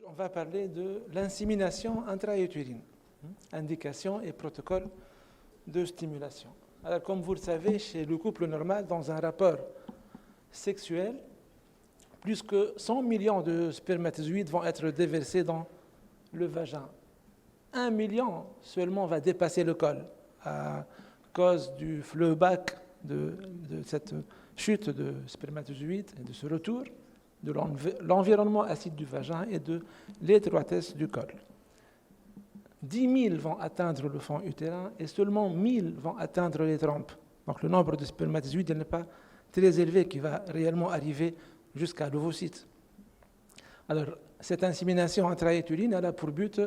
On va parler de l'insémination intra-utérine, indication et protocole de stimulation. Alors, comme vous le savez, chez le couple normal, dans un rapport sexuel, plus que 100 millions de spermatozoïdes vont être déversés dans le vagin. 1 million seulement va dépasser le col à cause du flowback de cette chute de spermatozoïdes et de ce retour de l'environnement acide du vagin et de l'étroitesse du col. 10 000 vont atteindre le fond utérin et seulement 1000 vont atteindre les trompes. Donc le nombre de spermatozoïdes n'est pas très élevé qui va réellement arriver jusqu'à l'ovocyte. Alors cette insémination intra-utérine a pour but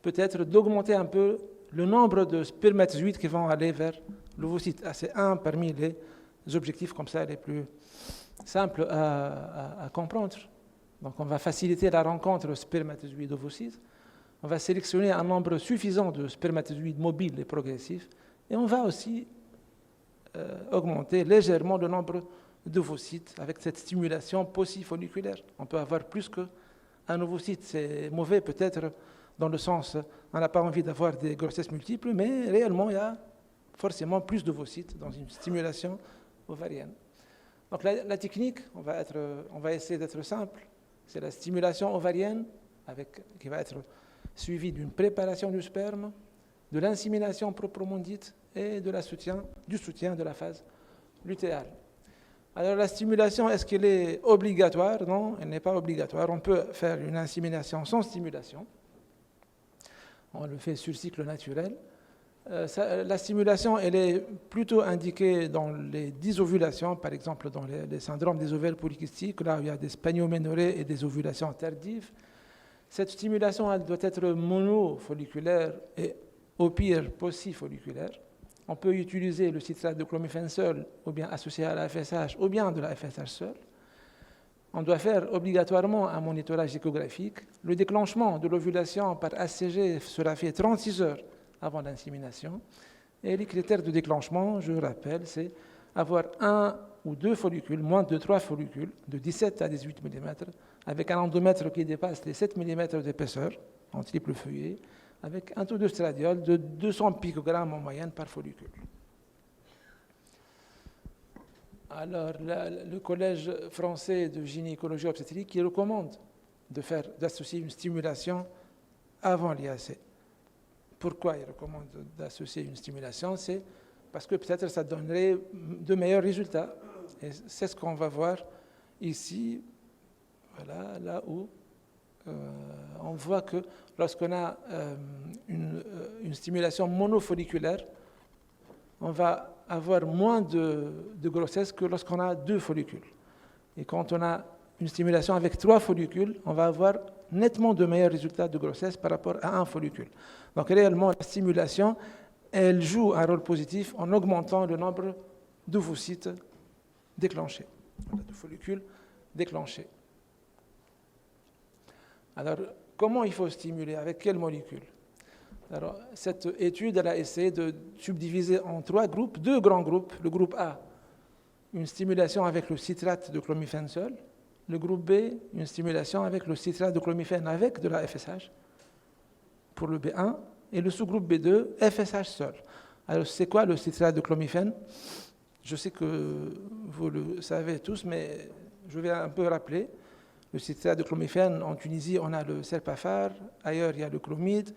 peut-être d'augmenter un peu le nombre de spermatozoïdes qui vont aller vers l'ovocyte. C'est un parmi les objectifs comme ça les plus simples à comprendre. Donc on va faciliter la rencontre spermatozoïde-ovocyte. On va sélectionner un nombre suffisant de spermatozoïdes mobiles et progressifs. Et on va aussi augmenter légèrement le nombre d'ovocytes avec cette stimulation paucifolliculaire. On peut avoir plus qu'un ovocyte. C'est mauvais peut-être dans le sens, on n'a pas envie d'avoir des grossesses multiples, mais réellement il y a forcément plus d'ovocytes dans une stimulation ovarienne. Donc la technique, on va essayer d'être simple. C'est la stimulation ovarienne qui va être suivie d'une préparation du sperme, de l'insémination proprement dite et du soutien de la phase lutéale. Alors la stimulation, est-ce qu'elle est obligatoire? Non, elle n'est pas obligatoire. On peut faire une insémination sans stimulation. On le fait sur cycle naturel. La stimulation, elle est plutôt indiquée dans les dysovulations, par exemple dans les syndromes des ovaires polykystiques, là où il y a des spanioménorrhées et des ovulations tardives. Cette stimulation, elle doit être monofolliculaire et au pire paucifolliculaire. On peut utiliser le citrate de clomiphène seul, ou bien associé à la FSH, ou bien de la FSH seule. On doit faire obligatoirement un monitorage échographique. Le déclenchement de l'ovulation par ACG sera fait 36 heures avant l'insémination. Et les critères de déclenchement, je rappelle, c'est avoir 1 ou 2 follicules, moins de 3 follicules, de 17 à 18 mm, avec un endomètre qui dépasse les 7 mm d'épaisseur, en triple feuillet, avec un taux de stradiol de 200 picogrammes en moyenne par follicule. Alors, le Collège français de gynécologie obstétrique qui recommande d'associer une stimulation avant l'IAC. Pourquoi il recommande d'associer une stimulation? C'est parce que peut-être ça donnerait de meilleurs résultats. Et c'est ce qu'on va voir ici, voilà, là où on voit que lorsqu'on a une stimulation monofolliculaire, on va avoir moins de grossesse que lorsqu'on a 2 follicules. Et quand on a une stimulation avec 3 follicules, on va avoir nettement de meilleurs résultats de grossesse par rapport à un follicule. Donc réellement, la stimulation, elle joue un rôle positif en augmentant le nombre d'ovocytes déclenchés, de follicules déclenchés. Alors, comment il faut stimuler? Avec quelle molécule? Alors, cette étude, elle a essayé de subdiviser en 3 groupes, 2 grands groupes. Le groupe A, une stimulation avec le citrate de clomiphène seul. Le groupe B, une stimulation avec le citrate de clomiphène avec de la FSH pour le B1. Et le sous-groupe B2, FSH seul. Alors, c'est quoi le citrate de clomiphène? Je sais que vous le savez tous, mais je vais un peu rappeler. Le citrate de clomiphène, en Tunisie, on a le serpafar. Ailleurs, il y a le clomide.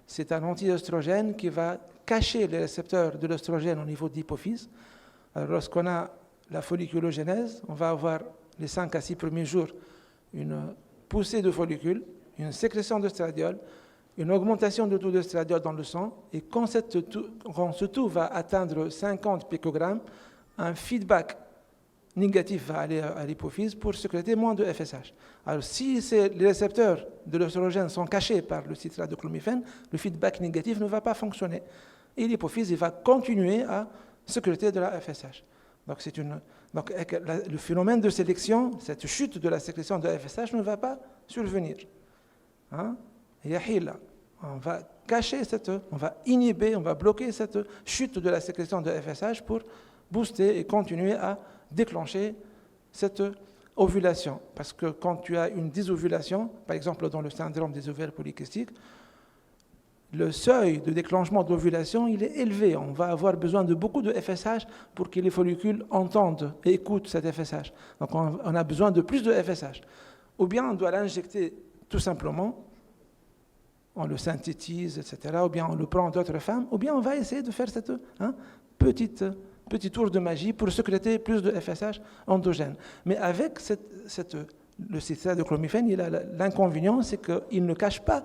C'est un anti-œstrogène qui va cacher les récepteurs de l'œstrogène au niveau de l'hypophyse. Alors, lorsqu'on a la folliculogénèse, on va avoir les 5 à 6 premiers jours une poussée de follicules, une sécrétion d'œstradiol, une augmentation du taux d'œstradiol dans le sang, et quand ce taux va atteindre 50 picogrammes, un feedback négatif va aller à l'hypophyse pour sécréter moins de FSH. Alors, si les récepteurs de l'œstrogène sont cachés par le citrate de clomiphène, le feedback négatif ne va pas fonctionner. Et l'hypophyse va continuer à sécréter de la FSH. Donc, le phénomène de sélection, cette chute de la sécrétion de la FSH ne va pas survenir. On va cacher on va inhiber, on va bloquer cette chute de la sécrétion de FSH pour booster et continuer à déclencher cette ovulation. Parce que quand tu as une désovulation, par exemple dans le syndrome des ovaires polykystiques, le seuil de déclenchement d'ovulation, il est élevé. On va avoir besoin de beaucoup de FSH pour que les follicules entendent et écoutent cet FSH. Donc on a besoin de plus de FSH. Ou bien on doit l'injecter tout simplement, on le synthétise, etc. Ou bien on le prend d'autres femmes, ou bien on va essayer de faire cette petit tour de magie pour sécréter plus de FSH endogène. Mais avec le citrate de clomiphène, il a l'inconvénient, c'est qu'il ne cache pas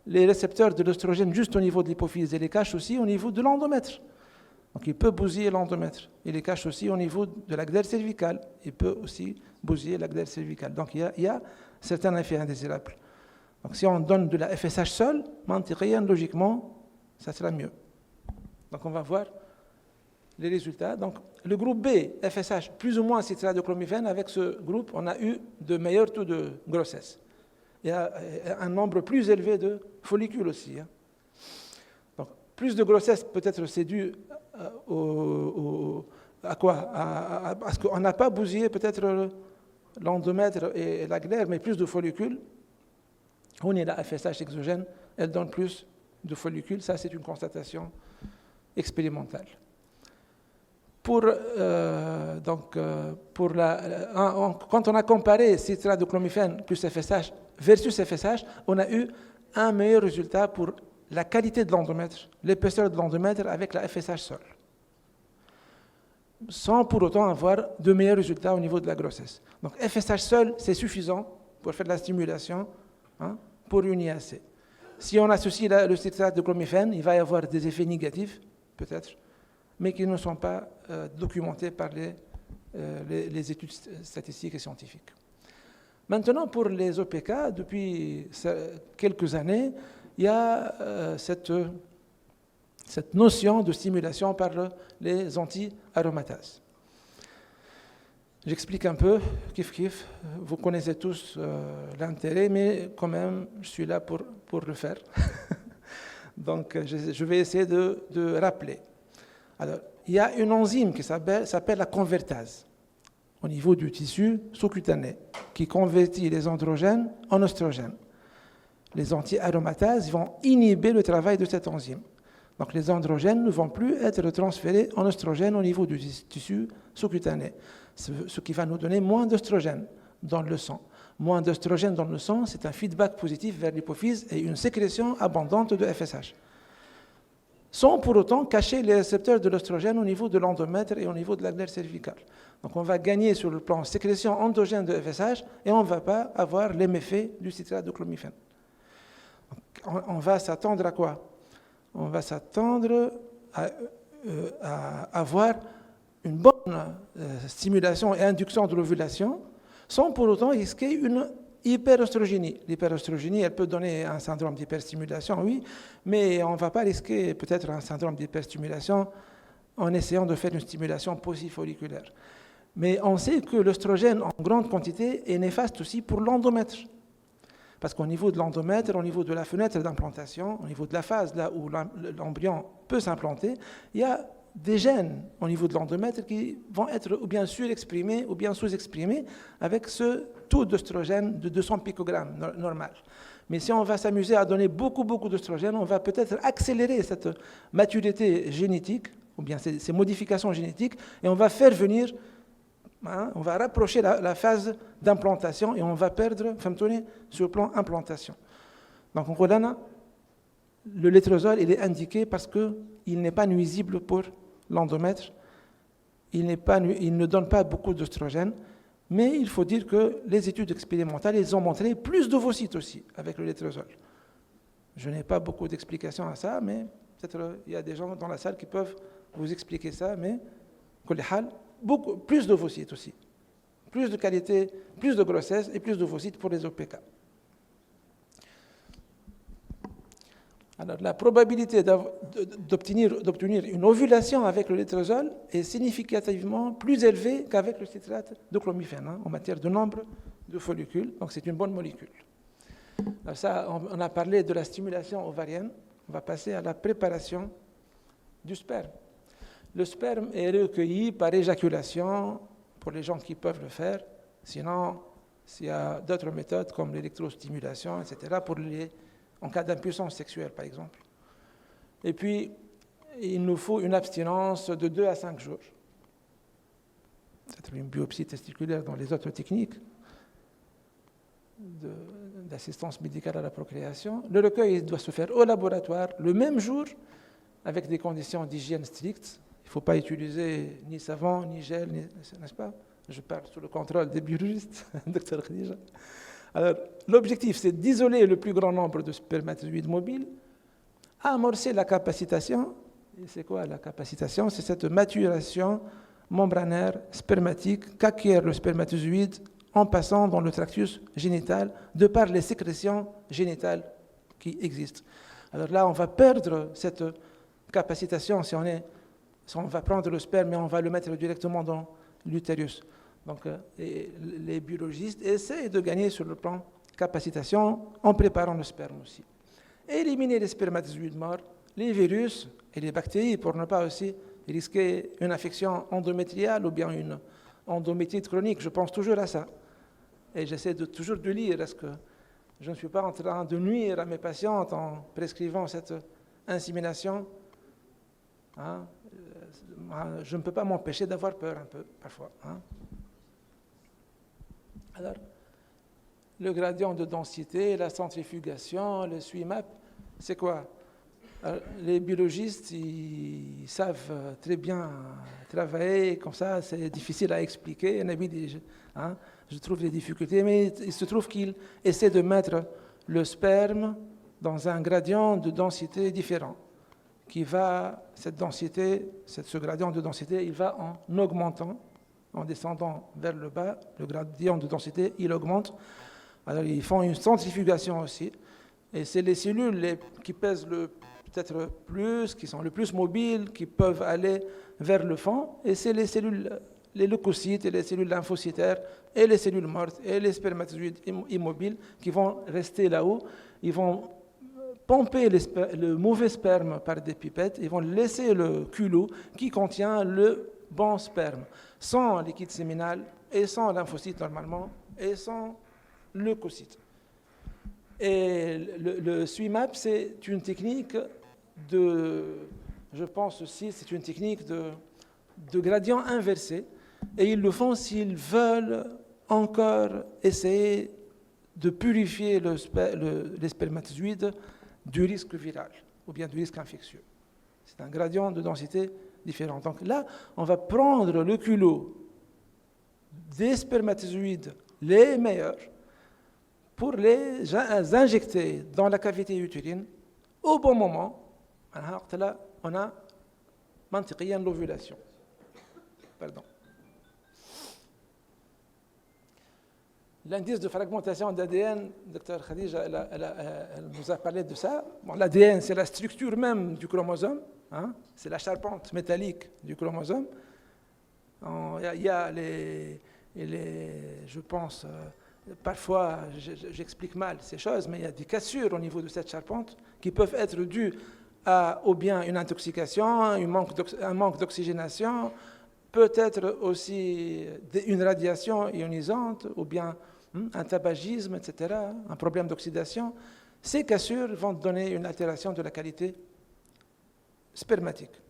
les récepteurs de l'œstrogène juste au niveau de l'hypophyse, il les cache aussi au niveau de l'endomètre. Donc il peut bousiller l'endomètre. Il les cache aussi au niveau de la glaire cervicale. Il peut aussi bousiller la glaire cervicale. Donc il y a certains effets indésirables. Donc si on donne de la FSH seule, mantiqiyan, logiquement, ça sera mieux. Donc on va voir les résultats. Donc le groupe B, FSH, plus ou moins citrate de clomiphène, avec ce groupe, on a eu de meilleurs taux de grossesse. Il y a un nombre plus élevé de follicules aussi. Donc, plus de grossesse, peut-être c'est dû à quoi? Parce qu'on n'a pas bousillé peut-être l'endomètre et la glaire, mais plus de follicules. On est la FSH exogène, elle donne plus de follicules. Ça, c'est une constatation expérimentale. Quand on a comparé citrate de clomiphène plus FSH versus FSH, on a eu un meilleur résultat pour la qualité de l'endomètre, l'épaisseur de l'endomètre avec la FSH seule, sans pour autant avoir de meilleurs résultats au niveau de la grossesse. Donc FSH seul, c'est suffisant pour faire de la stimulation pour une IAC. Si on associe le citrate de clomiphène, il va y avoir des effets négatifs, peut-être, mais qui ne sont pas documentés par les études statistiques et scientifiques. Maintenant, pour les OPK, depuis quelques années, il y a cette notion de stimulation par les anti-aromatases. J'explique un peu, kiff. Vous connaissez tous l'intérêt, mais quand même, je suis là pour le faire. Donc, je vais essayer de rappeler. Alors, il y a une enzyme qui s'appelle la convertase au niveau du tissu sous-cutané qui convertit les androgènes en oestrogènes. Les anti-aromatases vont inhiber le travail de cette enzyme. Donc les androgènes ne vont plus être transférés en oestrogènes au niveau du tissu sous-cutané, ce qui va nous donner moins d'oestrogènes dans le sang. Moins d'oestrogènes dans le sang, c'est un feedback positif vers l'hypophyse et une sécrétion abondante de FSH. Sans pour autant cacher les récepteurs de l'œstrogène au niveau de l'endomètre et au niveau de la glaire cervicale. Donc on va gagner sur le plan sécrétion endogène de FSH et on ne va pas avoir les méfaits du citrate de clomiphène. On va s'attendre à quoi? On va s'attendre à avoir une bonne stimulation et induction de l'ovulation sans pour autant risquer une hyperœstrogénie. L'hyperœstrogénie, elle peut donner un syndrome d'hyperstimulation, oui, mais on ne va pas risquer peut-être un syndrome d'hyperstimulation en essayant de faire une stimulation paucifolliculaire. Mais on sait que l'œstrogène en grande quantité est néfaste aussi pour l'endomètre. Parce qu'au niveau de l'endomètre, au niveau de la fenêtre d'implantation, au niveau de la phase là où l'embryon peut s'implanter, il y a des gènes au niveau de l'endomètre qui vont être ou bien surexprimés ou bien sous-exprimés avec ce taux d'œstrogène de 200 picogrammes normal. Mais si on va s'amuser à donner beaucoup d'œstrogène, on va peut-être accélérer cette maturité génétique ou bien ces modifications génétiques et on va faire venir, on va rapprocher la phase d'implantation et on va perdre, sur le plan implantation. Donc, le létrozole, il est indiqué parce qu'il n'est pas nuisible pour l'endomètre, il ne donne pas beaucoup d'œstrogène, mais il faut dire que les études expérimentales, ils ont montré plus d'ovocytes aussi avec le létrozole. Je n'ai pas beaucoup d'explications à ça, mais peut-être il y a des gens dans la salle qui peuvent vous expliquer ça, mais beaucoup plus d'ovocytes aussi, plus de qualité, plus de grossesse et plus d'ovocytes pour les OPK. Alors, la probabilité d'obtenir une ovulation avec le létrozole est significativement plus élevée qu'avec le citrate de clomiphène en matière de nombre de follicules. Donc, c'est une bonne molécule. Alors ça, on a parlé de la stimulation ovarienne. On va passer à la préparation du sperme. Le sperme est recueilli par éjaculation pour les gens qui peuvent le faire. Sinon, S'il y a d'autres méthodes comme l'électrostimulation, etc., en cas d'impuissance sexuelle, par exemple. Et puis, il nous faut une abstinence de 2 à 5 jours. Peut-être une biopsie testiculaire dans les autres techniques d'assistance médicale à la procréation. Le recueil doit se faire au laboratoire le même jour, avec des conditions d'hygiène strictes. Il ne faut pas utiliser ni savon, ni gel, n'est-ce pas? Je parle sous le contrôle des biologistes, Dr Khadija. Alors, l'objectif, c'est d'isoler le plus grand nombre de spermatozoïdes mobiles, amorcer la capacitation. Et c'est quoi la capacitation? C'est cette maturation membranaire spermatique qu'acquiert le spermatozoïde en passant dans le tractus génital de par les sécrétions génitales qui existent. Alors là, on va perdre cette capacitation si on va prendre le sperme et on va le mettre directement dans l'utérus. Donc, les biologistes essaient de gagner sur le plan capacitation en préparant le sperme aussi. Éliminer les spermatozoïdes morts, les virus et les bactéries pour ne pas aussi risquer une infection endométriale ou bien une endométrite chronique. Je pense toujours à ça. Et j'essaie toujours de lire. Est-ce que je ne suis pas en train de nuire à mes patientes en prescrivant cette insémination? Je ne peux pas m'empêcher d'avoir peur un peu, parfois. Alors, le gradient de densité, la centrifugation, le SWIMAP, c'est quoi? Alors, les biologistes, ils savent très bien travailler comme ça, c'est difficile à expliquer. Je trouve des difficultés, mais il se trouve qu'ils essaient de mettre le sperme dans un gradient de densité différent. Ce gradient de densité, il va en augmentant, en descendant vers le bas, le gradient de densité, il augmente. Alors, ils font une centrifugation aussi. Et c'est les cellules qui pèsent peut-être plus, qui sont le plus mobiles, qui peuvent aller vers le fond. Et c'est les cellules, les leucocytes et les cellules lymphocytaires et les cellules mortes et les spermatozoïdes immobiles qui vont rester là-haut. Ils vont pomper le mauvais sperme par des pipettes. Ils vont laisser le culot qui contient le bon sperme, sans liquide séminal et sans lymphocytes normalement et sans leucocytes. Et le SWIMAP, c'est une technique je pense aussi, c'est une technique de gradient inversé. Et ils le font s'ils veulent encore essayer de purifier les spermatozoïdes du risque viral ou bien du risque infectieux. C'est un gradient de densité différent. Donc là, on va prendre le culot des spermatozoïdes les meilleurs pour les injecter dans la cavité utérine au bon moment. On a mantiqiyan l'ovulation. Pardon. L'indice de fragmentation d'ADN, Dr Khadija, elle nous a parlé de ça. Bon, l'ADN, c'est la structure même du chromosome, c'est la charpente métallique du chromosome. Il y a je pense, parfois j'explique mal ces choses, mais il y a des cassures au niveau de cette charpente qui peuvent être dues à ou bien une intoxication, un manque d'oxygénation, peut-être aussi une radiation ionisante ou bien un tabagisme, etc., un problème d'oxydation. Ces cassures vont donner une altération de la qualité spermatique.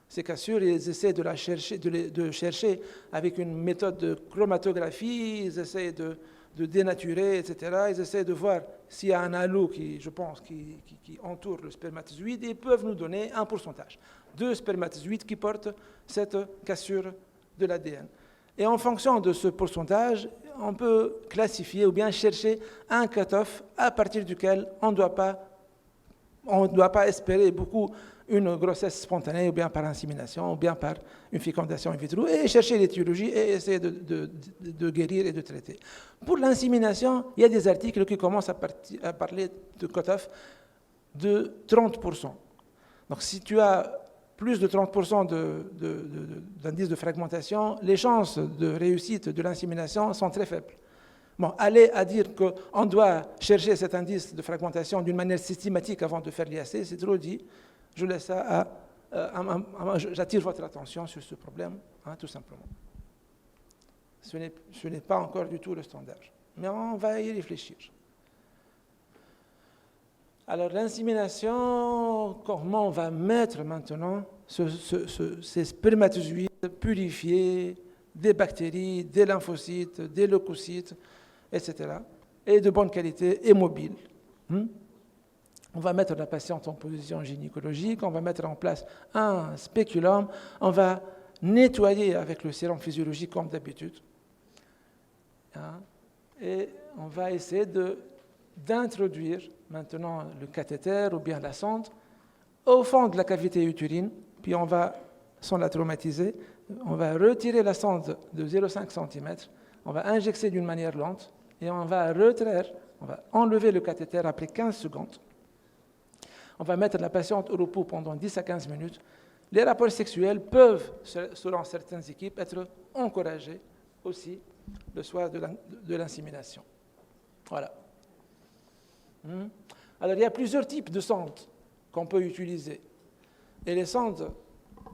Ces cassures, ils essaient de chercher avec une méthode de chromatographie, ils essaient de dénaturer, etc. Ils essaient de voir s'il y a un halo qui entoure le spermatozoïde et ils peuvent nous donner un pourcentage de spermatozoïdes qui portent cette cassure de l'ADN. Et en fonction de ce pourcentage, on peut classifier ou bien chercher un cut-off à partir duquel on ne doit pas espérer beaucoup une grossesse spontanée ou bien par insémination ou bien par une fécondation in vitro et chercher l'étiologie et essayer de guérir et de traiter. Pour l'insémination, il y a des articles qui commencent à parler de cut-off de 30%. Donc si tu as plus de 30% d'indice de fragmentation, les chances de réussite de l'insémination sont très faibles. Bon, aller à dire qu'on doit chercher cet indice de fragmentation d'une manière systématique avant de faire l'IAC, c'est trop dit. Je laisse ça j'attire votre attention sur ce problème, tout simplement. Ce n'est pas encore du tout le standard. Mais on va y réfléchir. Alors, l'insémination, comment on va mettre maintenant ces spermatozoïdes purifiés des bactéries, des lymphocytes, des leucocytes, etc., et de bonne qualité et mobiles. On va mettre la patiente en position gynécologique, on va mettre en place un spéculum, on va nettoyer avec le sérum physiologique comme d'habitude. Et on va essayer d'introduire maintenant le cathéter ou bien la sonde au fond de la cavité utérine, puis on va, sans la traumatiser, on va retirer la sonde de 0,5 cm, on va injecter d'une manière lente et on va retraire, on va enlever le cathéter après 15 secondes. On va mettre la patiente au repos pendant 10 à 15 minutes. Les rapports sexuels peuvent, selon certaines équipes, être encouragés aussi le soir de l'insémination. Voilà. Alors, il y a plusieurs types de sondes qu'on peut utiliser. Et les sondes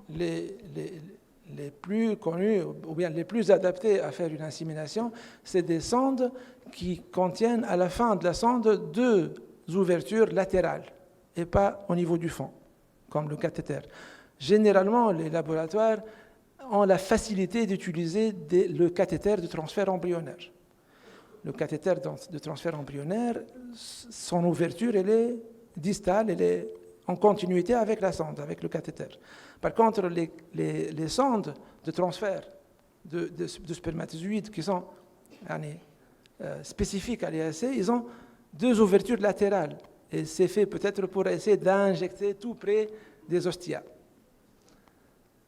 les plus connues, ou bien les plus adaptées à faire une insémination, c'est des sondes qui contiennent à la fin de la sonde 2 ouvertures latérales et pas au niveau du fond, comme le cathéter. Généralement, les laboratoires ont la facilité d'utiliser le cathéter de transfert embryonnaire. Le cathéter de transfert embryonnaire, son ouverture, elle est distale, elle est en continuité avec la sonde, avec le cathéter. Par contre, les sondes de transfert de spermatozoïdes qui sont spécifiques à l'IAC, ils ont 2 ouvertures latérales. Et c'est fait peut-être pour essayer d'injecter tout près des ostias.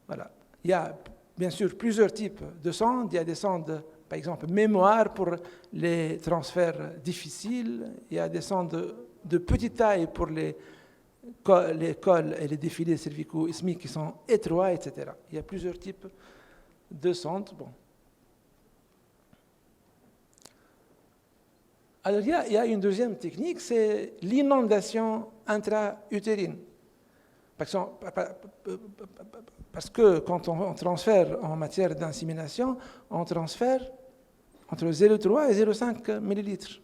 Voilà. Il y a bien sûr plusieurs types de sondes. Il y a des sondes, par exemple, mémoire pour les transferts difficiles. Il y a des sondes de petite taille pour les cols et les défilés cervico-ismiques qui sont étroits, etc. Il y a plusieurs types de sondes. Bon. Alors, il y a une deuxième technique, c'est l'inondation intra-utérine. Parce que quand on transfère en matière d'insémination, on transfère entre 0,3 et 0,5 millilitres.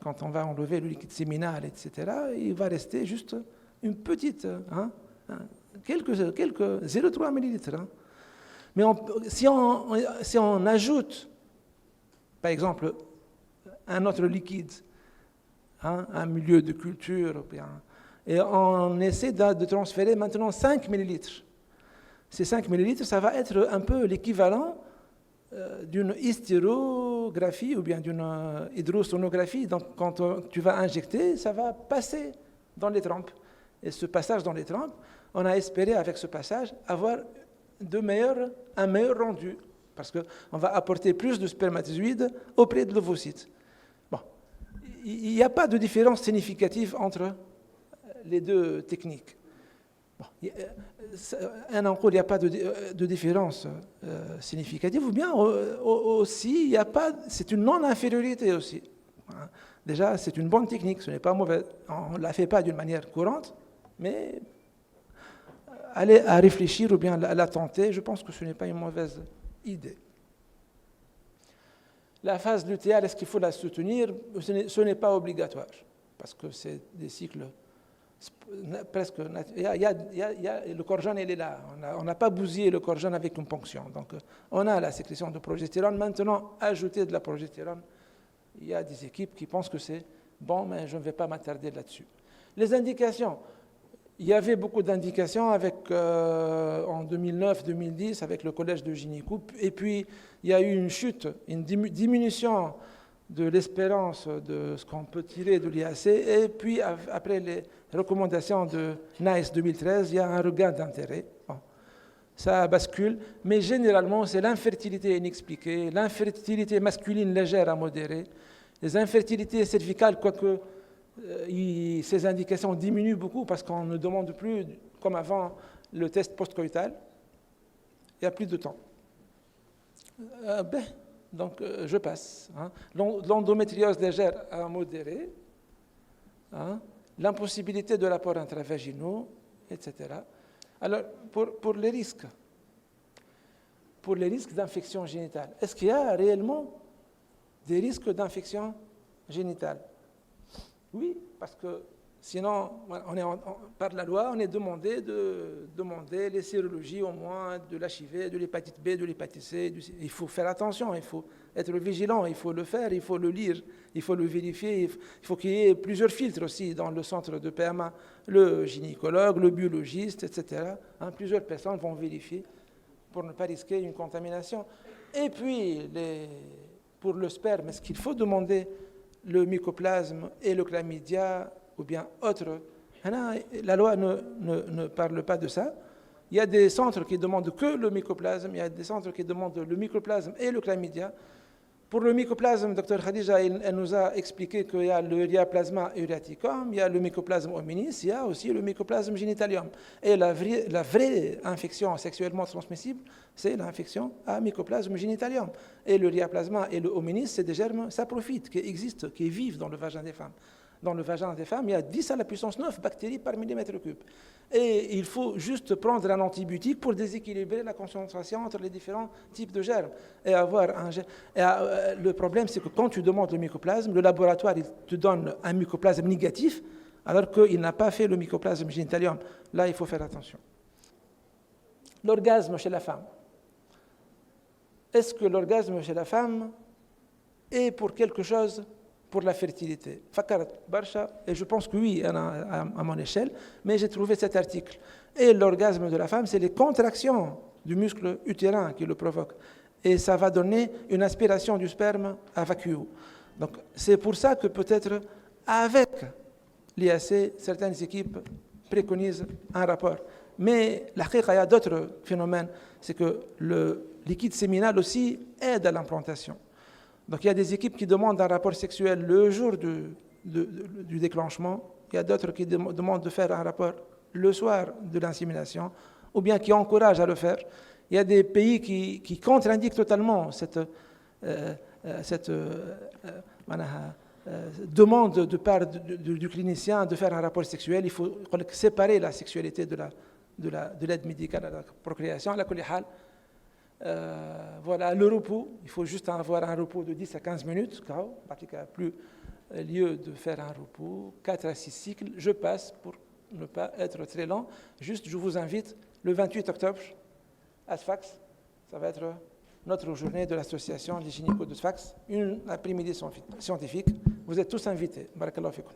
Quand on va enlever le liquide séminal, etc., il va rester juste une petite, quelques 0,3 millilitres. Mais si on ajoute, par exemple, un autre liquide, un milieu de culture, et on essaie de transférer maintenant 5 millilitres. Ces 5 millilitres, ça va être un peu l'équivalent d'une hystérographie ou bien d'une hydrosonographie. Donc, quand tu vas injecter, ça va passer dans les trompes. Et ce passage dans les trompes, on a espéré avec ce passage avoir un meilleur rendu, parce qu'on va apporter plus de spermatozoïdes auprès de l'ovocyte. Bon, il n'y a pas de différence significative entre les deux techniques. Bon, un en cours, il n'y a pas de différence significative, ou bien aussi, il n'y a pas, c'est une non-infériorité aussi. Déjà, c'est une bonne technique, ce n'est pas mauvais. On ne la fait pas d'une manière courante, mais aller à réfléchir ou bien à la tenter, je pense que ce n'est pas une mauvaise idée. La phase lutéale, est-ce qu'il faut la soutenir? Ce n'est pas obligatoire, parce que c'est des cycles presque... le corps jaune, il est là. On n'a pas bousillé le corps jaune avec une ponction. Donc, on a la sécrétion de progestérone. Maintenant, ajouter de la progestérone, il y a des équipes qui pensent que c'est bon, mais je ne vais pas m'attarder là-dessus. Les indications. Il y avait beaucoup d'indications en 2009-2010 avec le collège de gynéco. Et puis, il y a eu une chute, une diminution de l'espérance de ce qu'on peut tirer de l'IAC. Et puis, après les recommandations de NICE 2013, il y a un regain d'intérêt. Bon, ça bascule. Mais généralement, c'est l'infertilité inexpliquée, l'infertilité masculine légère à modérée, les infertilités cervicales, quoique... ces indications diminuent beaucoup parce qu'on ne demande plus, comme avant, le test post-coïtal. Il n'y a plus de temps. Donc, je passe. L'endométriose légère à modérée, l'impossibilité de l'apport intravaginaux, etc. Alors, pour les risques, pour les risques d'infection génitale. Est-ce qu'il y a réellement des risques d'infection génitale? Oui, parce que sinon, par la loi, on est demandé de demander les sérologies au moins de l'HIV, de l'hépatite B, de l'hépatite C. Il faut faire attention, il faut être vigilant, il faut le faire, il faut le lire, il faut le vérifier. Il faut qu'il y ait plusieurs filtres aussi dans le centre de PMA. Le gynécologue, le biologiste, etc. Plusieurs personnes vont vérifier pour ne pas risquer une contamination. Et puis, pour le sperme, est-ce qu'il faut demander le mycoplasme et le chlamydia ou bien autre? La loi ne parle pas de ça. Il y a des centres qui demandent que le mycoplasme, il y a des centres qui demandent le mycoplasme et le chlamydia. Pour le mycoplasme, Dr Khadija, elle nous a expliqué qu'il y a le Ureaplasma uriaticum, il y a le mycoplasme hominis, il y a aussi le mycoplasme genitalium. Et la vraie infection sexuellement transmissible, c'est l'infection à mycoplasme genitalium. Et le Ureaplasma et le hominis, c'est des germes saprophytes qui existent, qui vivent dans le vagin des femmes. Dans le vagin des femmes, il y a 10 à la puissance 9 bactéries par millimètre cube. Et il faut juste prendre un antibiotique pour déséquilibrer la concentration entre les différents types de germes. Et le problème, c'est que quand tu demandes le mycoplasme, le laboratoire il te donne un mycoplasme négatif, alors qu'il n'a pas fait le mycoplasme génitalium. Là, il faut faire attention. L'orgasme chez la femme. Est-ce que l'orgasme chez la femme est pour quelque chose pour la fertilité? Et je pense que oui, à mon échelle, mais j'ai trouvé cet article. Et l'orgasme de la femme, c'est les contractions du muscle utérin qui le provoquent. Et ça va donner une aspiration du sperme à vacuum. Donc c'est pour ça que peut-être avec l'IAC, certaines équipes préconisent un rapport. Mais il y a d'autres phénomènes. C'est que le liquide séminal aussi aide à l'implantation. Donc il y a des équipes qui demandent un rapport sexuel le jour du déclenchement. Il y a d'autres qui demandent de faire un rapport le soir de l'insémination, ou bien qui encouragent à le faire. Il y a des pays qui contre-indiquent totalement cette demande de part du clinicien de faire un rapport sexuel. Il faut séparer la sexualité de l'aide médicale à la procréation. Voilà, le repos, il faut juste avoir un repos de 10 à 15 minutes, parce qu'il n'y a plus lieu de faire un repos, 4 à 6 cycles. Je passe pour ne pas être très lent. Juste, je vous invite le 28 octobre à Sfax. Ça va être notre journée de l'association des gynécos de Sfax, une après-midi scientifique. Vous êtes tous invités. Barakallahu fikoum.